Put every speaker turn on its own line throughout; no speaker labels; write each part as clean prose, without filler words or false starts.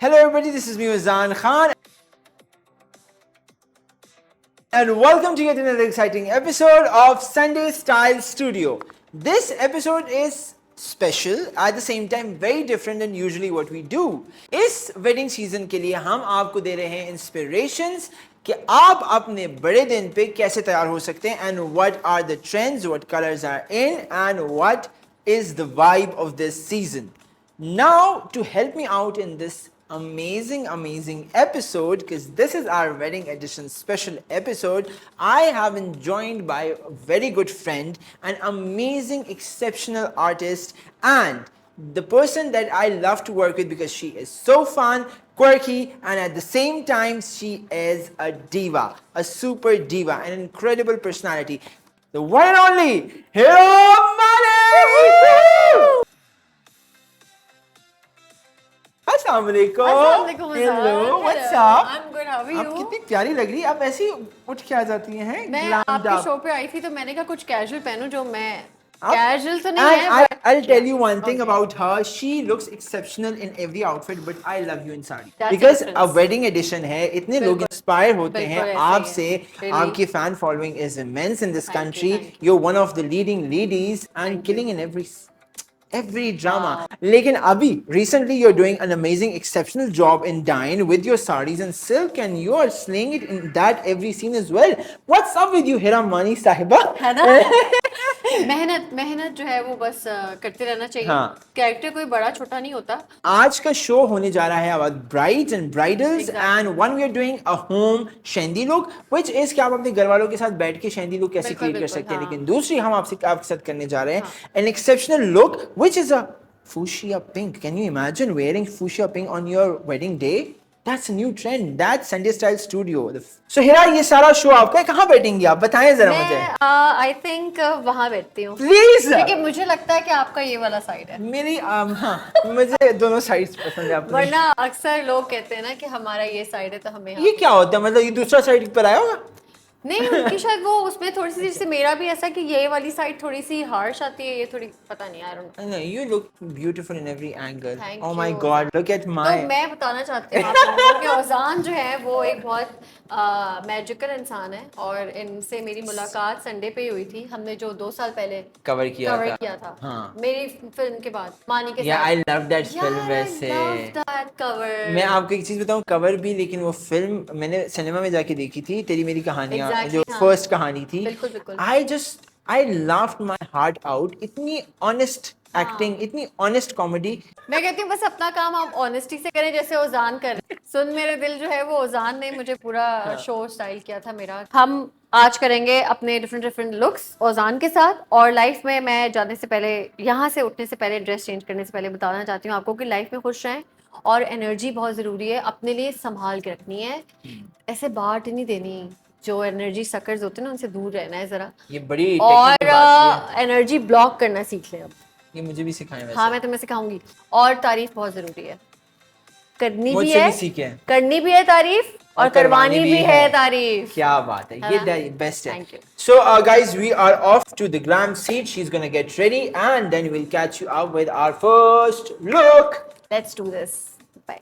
Hello everybody, this is me Azan Khan and welcome to yet another exciting episode of Sunday Style Studio. This episode is special, at the same time very different than usually what we do. इस wedding season के लिए हम आपको दे रहे हैं inspirations कि आप अपने बड़े दिन पे कैसे तैयार हो सकते हैं and what are the trends, what colors are in and what is the vibe of this season. Now to help me out in this amazing episode, because this is our wedding edition special episode, I have been joined by a very good friend, an amazing exceptional artist and the person that I love to work with because she is so fun, quirky, and at the same time she is a diva, a super diva, an incredible personality, the one and only Hira Mani! Assalamualaikum. Hello, what's up?
I'm good. How are you?
आप कितनी प्यारी लग रही है. आप ऐसी उठ के आ जाती हैं.
मैं
glammed
आपके
up.
शो पे आई थी तो मैंने कहा कुछ कैजुअल पहनूं जो मैं
आप-
कैजुअल तो नहीं है
And
but
I'll tell you one thing about her. She looks exceptional in every outfit, but I love you in sari.
That's the
Because a
difference.
wedding edition है, इतने लोग
बिल्कुल.
inspire होते
बिल्कुल
हैं
ऐसे ही
आपसे.
है. Really.
आपकी fan following is immense in this
Thank you,
country.
thank you.
You're one of the leading ladies and killing in every drama. लेकिन अभी recently you're doing an amazing exceptional job in Dine with your sarees and silk and you are slaying it in that every scene as well. What's up with you Hira Mani sahiba?
है ना मेहनत जो है वो बस करते रहना चाहिए.
हाँ.
कैरेक्टर कोई बड़ा छोटा नहीं होता.
आज का शो होने जा रहा है about brides and bridals
Exactly.
and one we are doing a home shendi look which is कि आप अपने घर वालों के साथ बैठ के shendi look कैसे
बिल्कुल,
create कर
बिल्कुल,
सकते हैं.
हाँ.
लेकिन दूसरी हम आपके साथ करने जा रहे हैं an exceptional look which is a fuchsia pink. Can you imagine wearing fuchsia pink on your wedding day? That's a new trend. That's Sunday Style Studio. So Hira, ये सारा शो आपका है. कहाँ बैठेंगी आप? बताएं जरा मुझे.
मैं आई थिंक वहाँ बैठती हूँ
Please.
क्योंकि मुझे लगता है कि आपका ये वाला साइड है.
मेरी हाँ मुझे दोनों साइड्स पसंद है आपकी.
वरना अक्सर लोग कहते हैं ना कि हमारा ये साइड है तो हमें
ये क्या होता है? मतलब ये दूसरा साइड पर आया होगा?
नहीं उनकी शायद वो उसमें थोड़ी सी जैसे मेरा भी ऐसा कि ये वाली साइड थोड़ी सी हार्श आती है ये थोड़ी पता नहीं I don't know.
No, you look beautiful in every angle.
Thank
Oh my
you.
God, look at my.
तो मैं बताना चाहती हूँ आप लोगों को कि ओजान जो है वो एक बहुत मैजिकल इंसान है और इनसे मेरी मुलाकात संडे पे ही हुई थी. हमने जो 2 साल पहले
कवर किया
था
हाँ.
मेरी फिल्म के बाद मानी के
Yeah, I
साथ.
love that film वैसे.
I love that cover.
मैं आपको एक चीज बताऊं कवर भी लेकिन वो फिल्म मैंने सिनेमा में जाके देखी थी तेरी मेरी कहानियां
Exactly,
जो
हाँ.
फर्स्ट कहानी थी.
बिल्कुल, बिल्कुल.
I laughed my heart out. इतनी honest acting, इतनी honest comedy.
मैं कहती हूँ बस अपना काम आप ऑनेस्टी से करें जैसे ओजान कर रहे हैं. सुन मेरे दिल जो है वो ओजान ने मुझे पूरा शो स्टाइल किया था मेरा. हम आज करेंगे अपने डिफरेंट लुक्स ओजान के साथ और लाइफ में मैं जाने से पहले यहाँ से उठने से पहले ड्रेस चेंज करने से पहले बताना चाहती हूँ आपको कि लाइफ में खुश रहें और एनर्जी बहुत ज़रूरी है. अपने लिए संभाल के रखनी है. ऐसे बांट नहीं देनी. जो एनर्जी सकर्स होते हैं ना उनसे दूर रहना है जरा.
ये बड़ी
और
technical बात
एनर्जी ब्लॉक करना सीख लें अब.
ये मुझे भी सिखाएं वैसे.
हाँ मैं तुम्हें सिखाऊंगी. और तारीफ बहुत जरूरी है. करनी भी
मुझसे
है
भी सीखें.
करनी भी है तारीफ और करवानी भी है तारीफ.
क्या बात है ये
हाँ.
बेस्ट है.
Thank you.
So guys we are off to the glam seat. She's gonna get ready and then we'll catch you up with our first look.
Let's do this. Bye.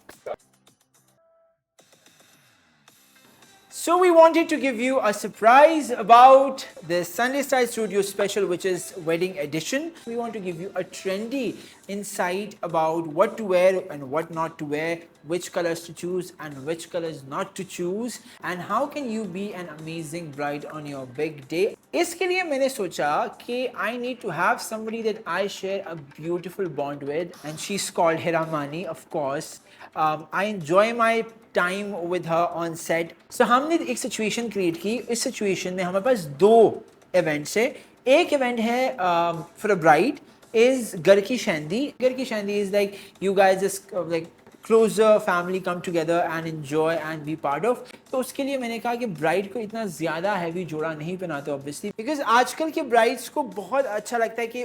So we wanted to give you a surprise about the Sunday Style Studio special which is wedding edition. We want to give you a trendy insight about what to wear and what not to wear, which colors to choose and which colors not to choose and how can you be an amazing bride on your big day. इसके लिए मैंने सोचा कि I need to have somebody that I share a beautiful bond with and she's called Hira Mani of course. I enjoy my time with her on set. So हमने एक situation create की. इस situation में हमारे पास 2 events है. एक event है for a bride is घर की शेंदी. घर की शेंदी is like you guys just like closer family come together and enjoy and be part of. तो उसके लिए मैंने कहा कि ब्राइड को इतना ज़्यादा हैवी जोड़ा नहीं पहनाते obviously because आजकल के ब्राइड्स को बहुत अच्छा लगता है कि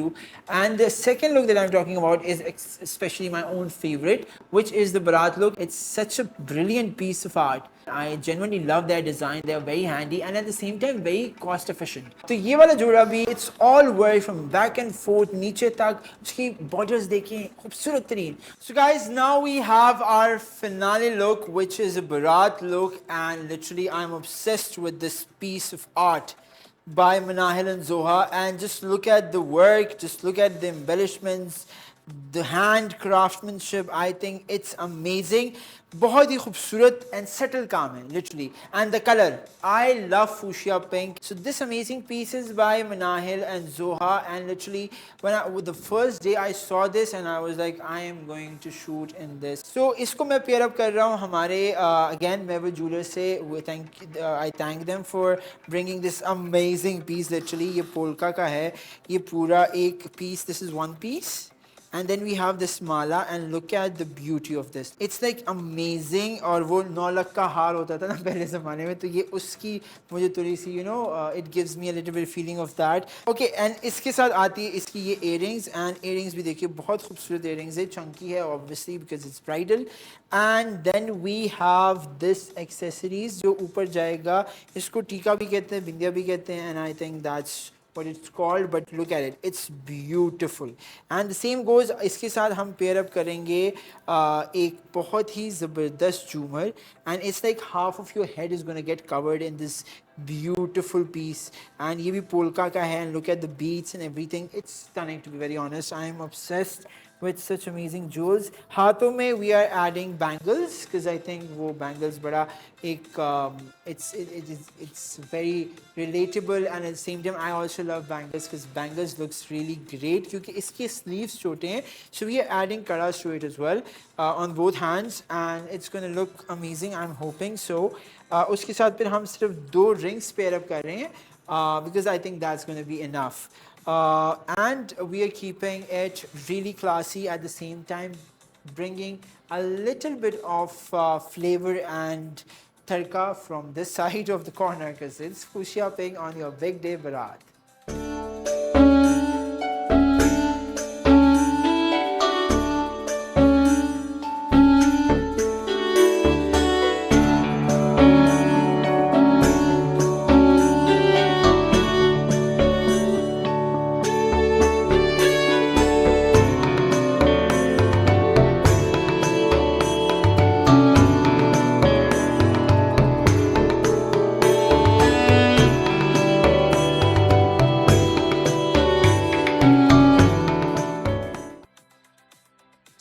do. And the second look that I'm talking about is especially my own favorite, which is the Bharat look. It's such a brilliant piece of art. I genuinely love their design. They are very handy and at the same time very cost efficient. तो ये वाला जोड़ा भी it's all work from back and forth नीचे तक उसकी borders देखें खूबसूरत तरीन. So guys, now we have our finale look, which is a Bharat look, and literally I'm obsessed with this piece of art by Manahil and Zoha. And just look at the work, just look at the embellishments, the hand craftsmanship. I think it's amazing. बहुत ही खूबसूरत and subtle काम है literally. And the color, I love fuchsia pink. So this amazing piece is by Manahil and Zoha, and literally with the first day I saw this and I was like, I am going to shoot in this. So इसको मैं pair up कर रहा हूँ हमारे again Mehboob Jewelers से. I thank them for bringing this amazing piece. Literally ये polka का है, ये पूरा एक piece. This is one piece. And then we have this mala, and look at the beauty of this. It's like amazing. और वो 9 लाख का हार होता था ना पहले ज़माने में, तो ये उसकी मुझे थोड़ी सी it gives me a little bit feeling of that. Okay, and इसके साथ आती है इसकी ये earrings, and earrings भी देखिए बहुत खूबसूरत earrings है, chunky है obviously because it's bridal. And then we have this accessories जो ऊपर जाएगा, इसको टीका भी कहते हैं, बिंदिया भी कहते हैं, and I think that's what it's called, but look at it, it's beautiful. And the same goes, इसके साथ हम pair up करेंगे एक बहुत ही ज़बरदस्त झूमर, and it's like half of your head is going to get covered in this beautiful piece. And ये भी polka का है, and look at the beads and everything. It's stunning, to be very honest. I am obsessed with such amazing jewels. हाथों में we are adding bangles because I think वो bangles बड़ा एक it's very relatable, and at the same time I also love bangles because bangles looks really great क्योंकि इसके sleeves छोटे हैं. So we are adding karas to it as well on both hands, and it's going to look amazing. I'm hoping so. उसके साथ फिर हम सिर्फ 2 rings pair up कर रहे हैं because I think that's going to be enough. And we are keeping it really classy at the same time, bringing a little bit of flavor and tarka from this side of the corner because it's fuchsia pink on your big day Bharat.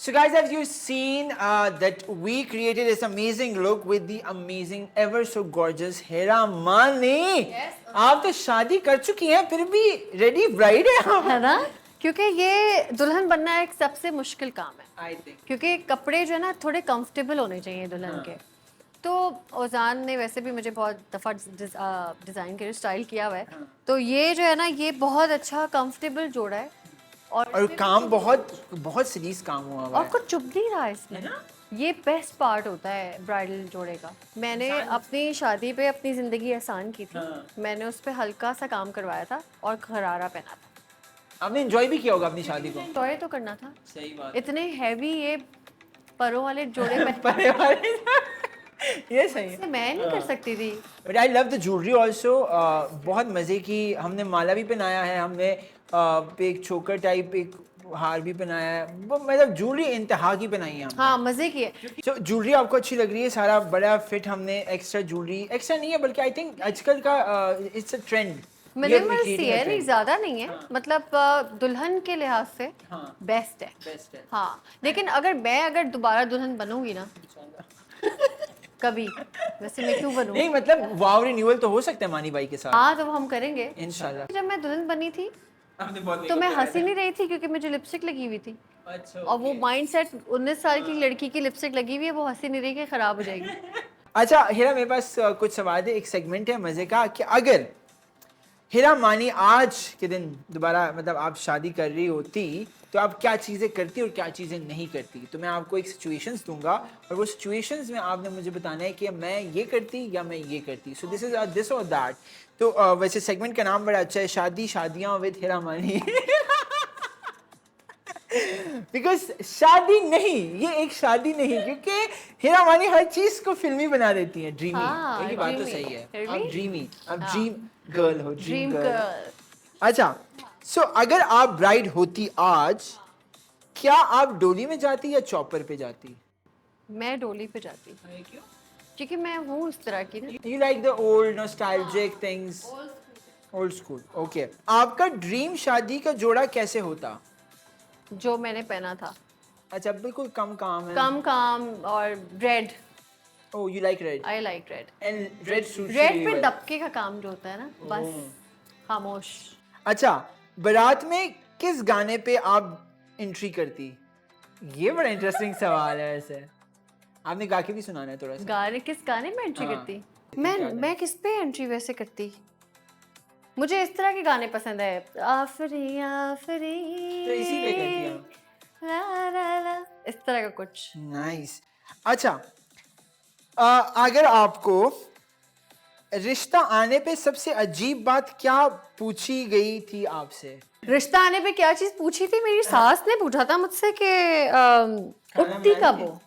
So guys, as you've seen that we created this amazing look with the amazing, ever so gorgeous Hera Mani.
Yes.
आप तो शादी कर चुकी हैं फिर भी ready bride है आप.
है ना, क्योंकि ये दुल्हन बनना एक सबसे मुश्किल काम है.
I think.
क्योंकि कपड़े जो है ना थोड़े कंफर्टेबल होने चाहिए दुल्हन के. तो ओजान ने वैसे भी मुझे बहुत दफ़ा डिज़ाइन के स्टाइल किया हुआ है. तो ये जो है ना ये बहुत अच्छा कंफर्टेबल जोड़ा है.
और काम बहुत सीरीज काम हुआ हुआ
और
है.
कुछ चुभ नहीं रहा इसमें. ये बेस्ट पार्ट होता है ब्राइडल जोड़े का. मैंने अपनी शादी पे अपनी ज़िंदगी आसान की थी. मैंने उस पे हल्का सा काम करवाया था और घरारा पहना था.
आपने एंजॉय भी किया होगा अपनी शादी को.
एंजॉय तो करना था.
सही बात.
इतने हैवी ये परों वाले जोड़े में
परे वाले ये सही है.
मैं नहीं कर सकती थी.
But I love the jewellery also. बहुत मज़े की. हमने माला भी पहनाया है, हमने एक चोकर टाइप एक हार भी पहनाया है. मतलब ज्वेलरी इंतहा की पहनाई है.
हाँ मज़े की है.
तो ज्वेलरी आपको अच्छी लग रही है. सारा बड़ा फिट. हमने एक्स्ट्रा ज्वेलरी एक्स्ट्रा नहीं है बल्कि आई थिंक आजकल का इट्स अ ट्रेंड.
मिनिमल सी है, नहीं ज़्यादा नहीं है. मतलब दुल्हन के लिहाज से बेस्ट है.
बेस्ट है.
हाँ लेकिन अगर दोबारा दुल्हन बनूंगी ना कभी, वैसे मैं क्यों बनूं.
नहीं मतलब वाव रिन्यूअल तो हो सकता है मानी भाई के साथ.
हाँ तो हम करेंगे
इंशाल्लाह.
जब मैं दुल्हन बनी थी तो मैं हंसी नहीं रही थी क्योंकि मुझे लिपस्टिक लगी हुई थी.
अच्छा.
और वो माइंडसेट 19 साल की लड़की की लिपस्टिक लगी हुई है, वो हंसी नहीं रही कि खराब हो जाएगी.
अच्छा हीरा, मेरे पास कुछ सवाल है. एक सेगमेंट है मजे का कि अगर हीरा मानी आज के दिन दोबारा मतलब आप शादी कर रही होती तो आप क्या चीज़ें करती और क्या चीज़ें नहीं करती. तो मैं आपको एक सिचुएशंस दूंगा और वो सिचुएशंस में आपने मुझे बताना है कि मैं ये करती या मैं ये करती. सो दिस इज दिस और दैट. तो वैसे सेगमेंट का नाम बड़ा अच्छा है, शादी शादियाँ विद हीरा मानी. बिकॉज शादी नहीं, ये एक शादी नहीं, क्योंकि हीरा मानी हर चीज को फिल्मी बना देती है, ड्रीमी।
हाँ,
ये बात तो
dreamy.
सही है।
Really?
आप ड्रीमी, आप
हाँ.
ड्रीम गर्ल हो,
ड्रीम
ड्रीम गर्ल।
गर्ल।
अच्छा, सो अगर आप ब्राइड होती आज, क्या आप डोली में जाती या चॉपर पे जाती?
मैं डोली पे जाती क्योंकि मैं हूँ उस तरह की ना।
You like the old nostalgic things, old school. Okay. आपका ड्रीम शादी का जोड़ा कैसे होता?
जो मैंने पहना था,
अच्छा, बिल्कुल कम काम है।
कम काम और red.
Oh, you like red.
I like red.
And red suits you
red
really
पे
well.
दबके का काम जो होता है ना, बस खामोश।
अच्छा, बारात में किस गाने पे आप एंट्री करती? ये बड़ा इंटरेस्टिंग सवाल है वैसे। आपने गा के भी सुनाना है थोड़ा सा।
गाने, किस गाने में एंट्री
हाँ,
करती?
याद है।
मैं किस पे एंट्री वैसे करती? मुझे इस तरह के गाने पसंद है। आफरी आफरी
तो इसी पे करती आप।
ला ला ला, इस तरह का कुछ।
नाइस। अच्छा, अगर आपको रिश्ता आने पे सबसे अजीब बात क्या पूछी गई थी आपसे?
रिश्ता आने पे क्या चीज पूछी थी? मेरी सास ने पूछा था मुझसे कि उठती कब हो,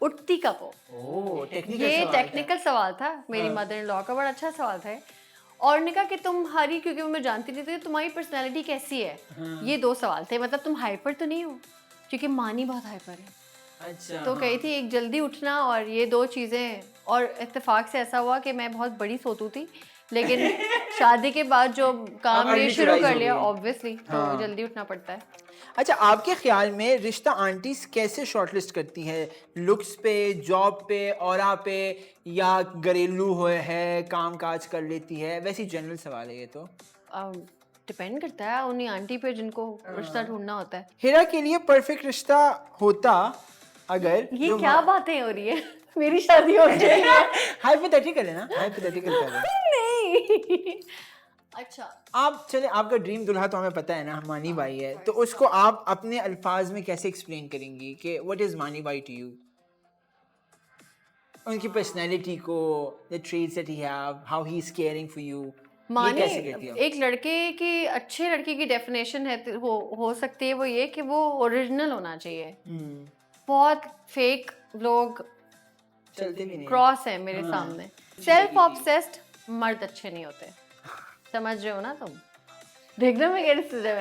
उठती कब हो।
ओह, टेक्निकल
ये
सवाल था।
टेक्निकल सवाल था, मेरी मदर इन लॉ का बड़ा अच्छा सवाल था। और ने कहा कि तुम हरी, क्योंकि मैं जानती नहीं थी तुम्हारी पर्सनालिटी कैसी है। ये दो सवाल थे, मतलब तुम हाइपर तो नहीं हो, क्योंकि मानी बहुत हाइपर है।
अच्छा,
तो कही थी एक जल्दी उठना और ये दो चीज़ें। और इत्तेफाक से ऐसा हुआ कि मैं बहुत बड़ी सोतू थी, लेकिन शादी के बाद जो काम
अब
ये
early
शुरू
rise
कर
हो
लिया
गई।
ऑब्वियसली, तो जल्दी उठना पड़ता है।
अच्छा, आपके ख्याल में रिश्ता आंटीज कैसे शॉर्टलिस्ट करती है? लुक्स पे, जॉब पे, ऑरा पे, या घरेलू है, काम काज कर लेती है? वैसे जनरल सवाल है ये तो।
डिपेंड करता है उन्हीं आंटी पे जिनको रिश्ता ढूंढना होता है।
हीरा के लिए परफेक्ट रिश्ता होता अगर
ये क्या बातें हो रही है? मेरी शादी हो गई है।
हाइपोथेटिकल है ना, हाइपोथेटिकल कर रहे हैं।
नहीं। अच्छा,
आप चले, आपका ड्रीम दुल्हा तो हमें पता है ना, मानी बाई है, तो उसको आप अपने अल्फाज में कैसे एक्सप्लेन करेंगी कि व्हाट इज मानी बाई टू यू? उनकी पर्सनैलिटी को, the traits that he have, how he is caring for you,
माने
कैसे कहती हो?
एक लड़के की, अच्छे लड़के की डेफिनेशन है हो सकती है वो ये कि वो ओरिजिनल होना चाहिए। बहुत फेक लोग
चलते भी नहीं।
क्रॉस है मेरे सामने। सेल्फ ऑब्सेस्ड मर्द अच्छे नहीं होते, समझ रहे हो ना तुम? देखना मैं कैसे सोचा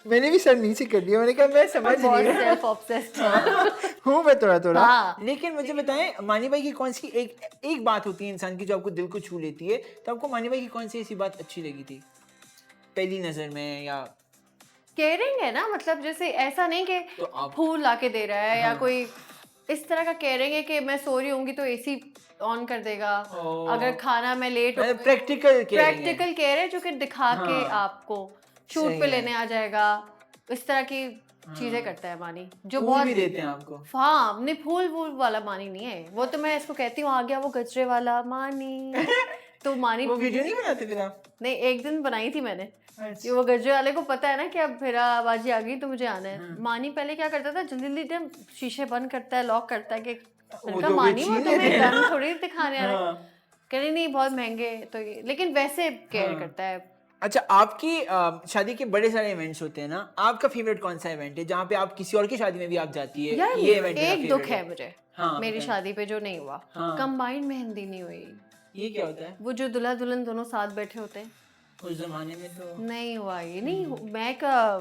मैंने
भी सर नीचे कर दिया, मैंने कहा मैं समझ
बहुत
नहीं
सेल्फ ऑब्सेस्ड
हूँ मैं थोड़ा थोड़ा।
हाँ।
लेकिन मुझे बताएं, मानी भाई की कौन सी एक बात होती है इंसान की जो आपको दिल को छू लेती है, तो आपको मानी भाई की कौन सी ऐसी बात अच्छी लगी थी पहली नजर में? या
केयरिंग है ना, मतलब जैसे ऐसा नहीं कि
तो आप
फूल लाके दे रहा है या कोई इस तरह का केयरिंग है कि मैं सो रही होंगी तो एसी ऑन कर देगा, अगर खाना मैं लेट हो,
प्रैक्टिकल
प्रैक्टिकल केयर है जो कि दिखा के आपको शूट
सही
पे
है।
लेने आ जाएगा, इस तरह की चीजें करता है मानी, जो
फूल
बहुत
भी देते हैं आपको।
हाँ, नहीं फूल वूल वाला मानी नहीं है वो, तो मैं इसको कहती हूँ आ गया वो गजरे वाला मानी। तो मानी
वो वीडियो नहीं बनाते फिर आप?
नहीं, एक दिन बनाई थी मैंने कि वो गजरे वाले को पता है ना कि अब फिरा बाजी आ गई तो मुझे आना है। मानी पहले क्या करता था, जल्दी जल्दी शीशे बंद करता है, लॉक करता है कि मैंने कहा मानी वो तुम्हें गन थोड़ी दिखाने आ रहा है, कह रही नहीं बहुत महंगे, तो ये लेकिन वैसे केयर करता है।
अच्छा, आपकी शादी के बड़े सारे इवेंट्स होते हैं ना, आपका फेवरेट कौन सा इवेंट है जहाँ पे आप किसी और की शादी में भी आप जाती है?
यार
ये इवेंट
एक दुख है मुझे मेरी
बताएं।
शादी पे जो नहीं हुआ, कंबाइंड मेहंदी नहीं हुई।
ये क्या होता है?
वो जो दुल्हा दुल्हन दोनों साथ बैठे होते हैं,
उस जमाने में तो
नहीं हुआ ये, नहीं मैं का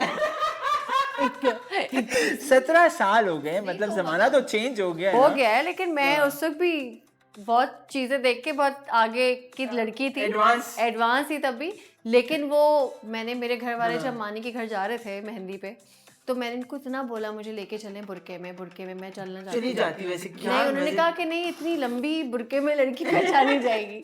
17 साल हो गए, मतलब जमाना तो चेंज हो गया है
हो
ना?
गया है, लेकिन मैं उस वक्त भी बहुत चीजें देख के बहुत आगे की लड़की थी, एडवांस थी तब भी। लेकिन वो मैंने, मेरे घर वाले जब मानी के घर जा रहे थे मेहंदी पे, तो मैंने इनको इतना बोला मुझे लेके चलें बुरके में मैं चलना चाहती
चली जाती वैसे क्या?
नहीं, उन्होंने कहा कि नहीं इतनी लंबी बुरके में लड़की पहचानी जाएगी,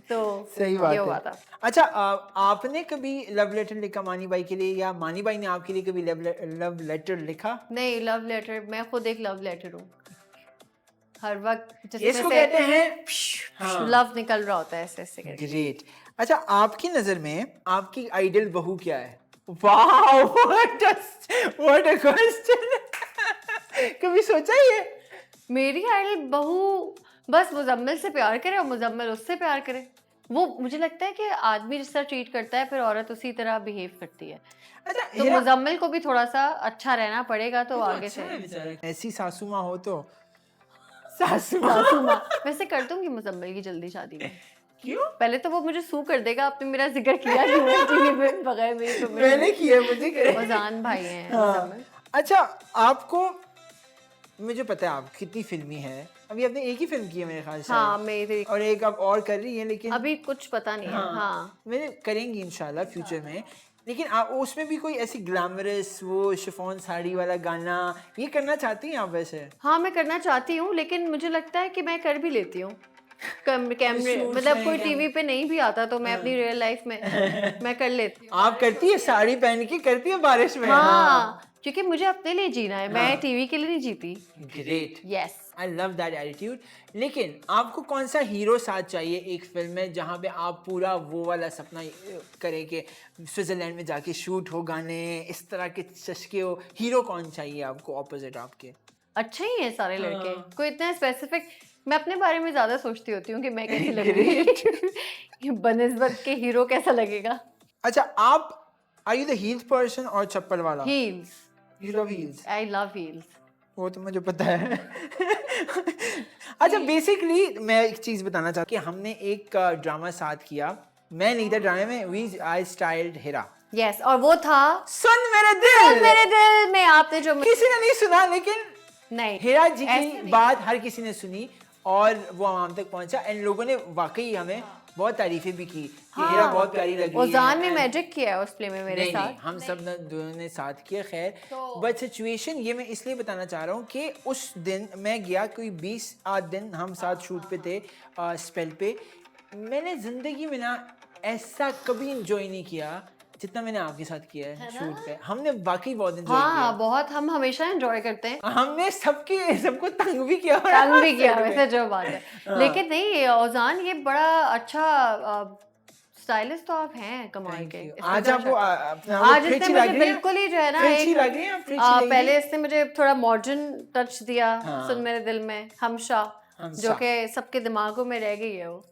तो
सही बात
ये हुआ
है।
था।
अच्छा, आपने कभी लव लेटर लिखा मानी बाई के लिए, या मानी बाई ने आपके लिए कभी लव लेटर लिखा?
नहीं, लव लेटर, मैं खुद एक लव लेटर हूँ, हर वक्त
इसको कहते हैं
लव निकल रहा होता है ऐसे ऐसे करके।
ग्रेट। अच्छा, आपकी नजर में आपकी आइडल बहू क्या है? Wow, what a question. कभी सोचा ये?
मेरी आइडल बहू बस मुजम्मिल से प्यार करे और मुजम्मिल उससे प्यार करे, वो मुझे लगता है कि आदमी जिस तरह ट्रीट करता है फिर औरत उसी तरह बिहेव करती है।
अच्छा
तो मुजम्मिल को भी थोड़ा सा अच्छा रहना पड़ेगा तो आगे
अच्छा
से।
है बेचारा। ऐसी सासू माँ हो तो सासू माँ
सासू माँ वैसे कर दूंगी मुजम्मिल की जल्दी शादी में।
क्यों?
पहले तो वो मुझे सू कर देगा, आपने मेरा जिक्र किया कि वो टीवी पे बगैर मेरी permission
मैंने किया, मुझे करे।
ओजान भाई हैं
हाँ।
मुजम्मिल।
अच्छा आपको, मुझे पता है आप कितनी फिल्मी है, अभी आपने एक ही फिल्म की है मेरे ख्याल से।
हाँ मेरी
और एक आप और कर रही है, लेकिन
अभी कुछ पता नहीं है। हाँ
मैंने करेंगी इंशाल्लाह फ्यूचर में। लेकिन आप उसमें भी कोई ऐसी ग्लैमरस वो शिफॉन साड़ी वाला गाना ये करना चाहती हैं आप वैसे?
हाँ मैं करना चाहती हूँ, लेकिन मुझे लगता है कि मैं कर भी लेती हूँ। कैमरे
शूट्स
मतलब
नहीं
कोई
कर-
टीवी पे नहीं भी आता तो मैं अपनी रियल लाइफ में मैं कर लेती हूँ।
आप करती है साड़ी पहन के, करती है बारिश में?
हाँ क्योंकि मुझे अपने लिए जीना है, मैं टीवी के लिए नहीं जीती।
Great,
yes
I love that attitude. लेकिन आपको कौन सा हीरो साथ चाहिए एक फिल्म में जहाँ पे आप पूरा वो वाला सपना करें कि स्विट्जरलैंड में जाके शूट हो गाने, इस तरह के चस्के हो? हीरो कौन चाहिए आपको ऑपोजिट आपके?
अच्छे ही हैं सारे लड़के, कोई इतना स्पेसिफिक। मैं अपने बारे में ज्यादा सोचती होती हूँ कि मैं कैसी लगूंगी बनिस्बत के हीरो कैसा लगेगा।
अच्छा आप, are you the heels person और चप्पल वाला?
Heels,
you love heels?
I love heels.
वो तो मुझे पता है। अच्छा बेसिकली मैं एक चीज बताना चाहता हूँ कि हमने एक ड्रामा साथ किया, मैं नहीं था ड्रामे में, we I styled Hira.
Yes और वो था
सुन मेरे दिल।
मेरे दिल में आपने जो
किसी ने नहीं सुना, लेकिन
नहीं
हिरा जी
ऐसे
की
नहीं।
बात हर किसी ने सुनी और वो आवाम तक पहुंचा एंड लोगों ने वाकई हमें बहुत तारीफें भी की कि हिरा बहुत प्यारी लग रही है।
ओजान ने मैजिक किया है उस प्ले में मेरे
नहीं,
साथ।
नहीं, हम सब दोनों ने साथ किया। खैर
तो-
बट सिचुएशन ये मैं इसलिए बताना चाह रहा हूँ कि उस दिन मैं गया, कोई 20 आध दिन हम साथ शूट पे थे स्पेल पे। मैंने जिंदगी में ना ऐसा कभी इंजॉय नहीं किया जितना मैंने आपके साथ किया है शूट पे। हमने वाकई बहुत इंजॉय
हाँ बहुत, हम हमेशा एंजॉय करते हैं।
किया। हमने सबको तंग भी किया और
तंग भी किया
set पे।
वैसे जो बात है। लेकिन नहीं ओजान ये बड़ा अच्छा स्टाइलिस्ट तो आप हैं कमाल के। इसमें
आज
तो
आपको
अच्छा-
अपना
आज इसने मुझे बिल्कुल ही जो है ना
फ्रेंची
एक
लग रही है, फ्रेंची लग रही
पहले
है।
इसने मुझे थोड़ा मॉडर्न टच दिया
हाँ।
सुन मेरे दिल में हमशा,
हमशा।
जो कि सबके दिमागों में रह गई है वो।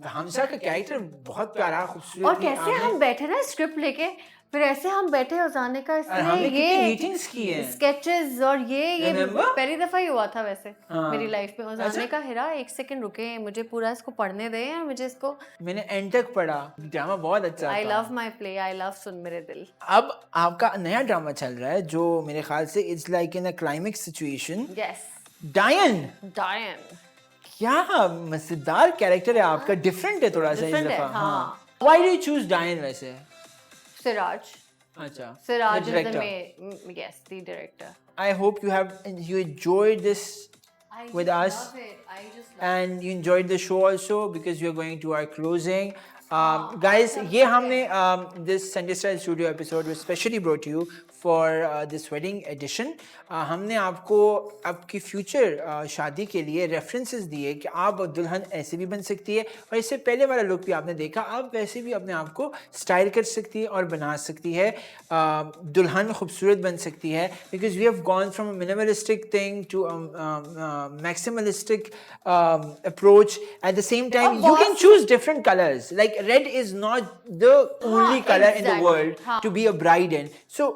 हमशा का कैरेक्टर बहुत प्यारा खूबसूरत।
और कैसे हम बैठे ना स्क्रिप्ट लेके, फिर ऐसे हम बैठे ओजाने का
और हमने
इसमें
कितनी
ये
मीटिंग्स की है।
स्केचेस और ये
Remember?
पहली दफा ही हुआ था वैसे
हाँ।
मेरी लाइफ में। ओजाने का हिरा एक सेकंड रुके, मुझे पूरा इसको पढ़ने दे और मुझे इसको।
मैंने एंड तक पढ़ा, ड्रामा बहुत अच्छा
आई
था।
Love my play, I love सुन मेरे दिल।
अब आपका नया ड्रामा चल रहा है जो मेरे ख्याल से it's like in a climax situation.
Yes
डायन,
डायन
क्या मजेदार कैरेक्टर है आपका, डिफरेंट है थोड़ा सा इस
Different है,
दफा।
हाँ।
व्हाई डू यू चूज डायन वैसे?
सिराज,
अच्छा,
Siraj
the
is the
director.
Yes the director.
I hope you enjoyed this with us and you enjoyed the show also because we are going to our closing. Guys, ये हमने this Sunday Style Studio episode was specially brought to you for this wedding edition. हमने आपको आपकी future शादी के लिए references दिए कि आप दुल्हन ऐसे भी बन सकती है, और इससे पहले वाला लुक भी आपने देखा, आप वैसे भी अपने आप को स्टाइल कर सकती है और बना सकती है, दुल्हन खूबसूरत बन सकती है। Because we have gone from a minimalistic thing to maximalistic approach. At the same time you can choose different colours, like red is not the only color in the
exactly.
world
हाँ.
to be a bride in. So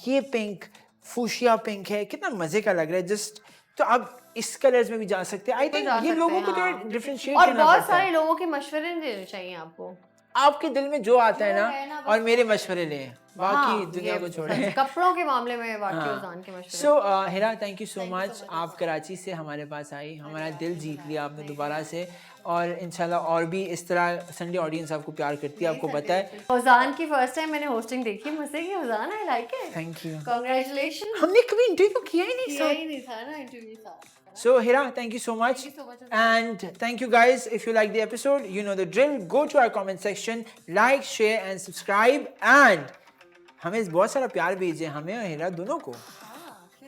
ये pink fuchsia pink है, कितना मजे का लग रहा है। Just तो आप इस कलर्स में भी जा सकते हैं। आई थिंक ये लोगों को तो डिफरेंशिएट
और
करना
बहुत
पड़ता है।
सारे लोगों के मशवरे देने चाहिए आपको,
आपके दिल में जो आता है ना, और मेरे मशवरे लें, बाकी
हाँ,
दुनिया
ये
को छोड़ें।
कपड़ों के मामले में वाकई ओजान के मशवरे।
सो हिरा, थैंक यू सो मच। आप कराची से हमारे पास आई, हमारा दिल जीत लिया आपने दोबारा से, और इंशाल्लाह और भी इस तरह संडे ऑडियंस आपको प्यार करती है, आपको पता है।
ओजान की फर्स्ट टाइम मैंने होस्टिंग देखी, मजे की। Ozan I like it,
thank you.
Congratulation.
हमने कभी इंटरव्यू किया ही नहीं
किया
सर।
ही नहीं था ना इंटरव्यू था।
So Hira, thank you so much.
Thank you so much.
And thank you guys. If you like the episode, you know the drill. Go to our comment section, like, share and subscribe. And हमें बहुत सारा प्यार भेजिए, हमें और हिरा दोनों को,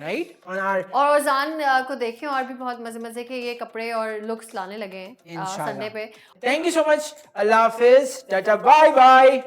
right? On our
और ओजान को देखें, और भी बहुत मजे मजे के ये कपड़े और लुक्स लाने लगे हैं संडे पे।
Thank you so much. Allah Hafiz. Tata. Bye bye.